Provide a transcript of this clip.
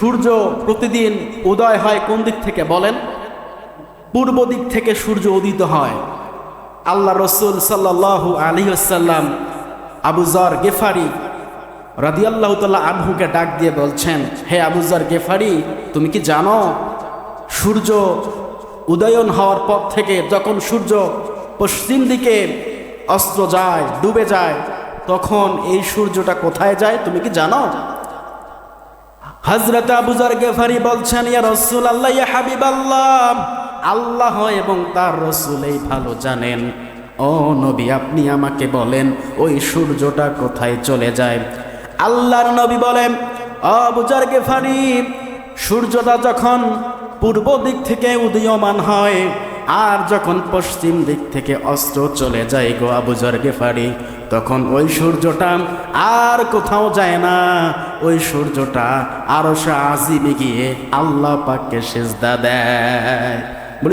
সূর্য প্রতিদিন উদয় হয় কোন দিক থেকে বলেন? পূর্ব দিক থেকে সূর্য উদিত হয়। আল্লাহ রসুল সাল্লাল্লাহু আলাইহি ওয়াসাল্লাম আবু যর গেফারি রাদিয়াল্লাহু তাআলা আনহুকে ডাক দিয়ে বলছেন, হে আবু যর গেফারি, তুমি কি জানো সূর্য উদয়ন হওয়ার পর থেকে যখন সূর্য পশ্চিম দিকে অস্ত যায়, ডুবে যায়, তখন এই সূর্যটা কোথায় যায় তুমি কি জানো? হযরত আবু যর গেফারি বলছেন, ইয়া রাসূলুল্লাহ, ইয়া হাবিবাল্লাহ, আল্লাহ এবং তার রাসূলই ভালো জানেন। ও নবী, আপনি আমাকে বলেন ওই সূর্যটা কোথায় চলে যায়? আল্লাহর নবী বলেন, ও আবু যর গেফারি, সূর্যটা যখন পূর্ব দিক থেকে উদীয়মান হয় আর যখন পশ্চিম দিক থেকে অস্ত চলে যায় গো আবু যর গেফারি, তখন ওই সূর্যটা আর কোথাও যায় না, ওই সূর্যটা আরশে আজিমে গিয়ে আল্লাহ পাককে সিজদা দেয়।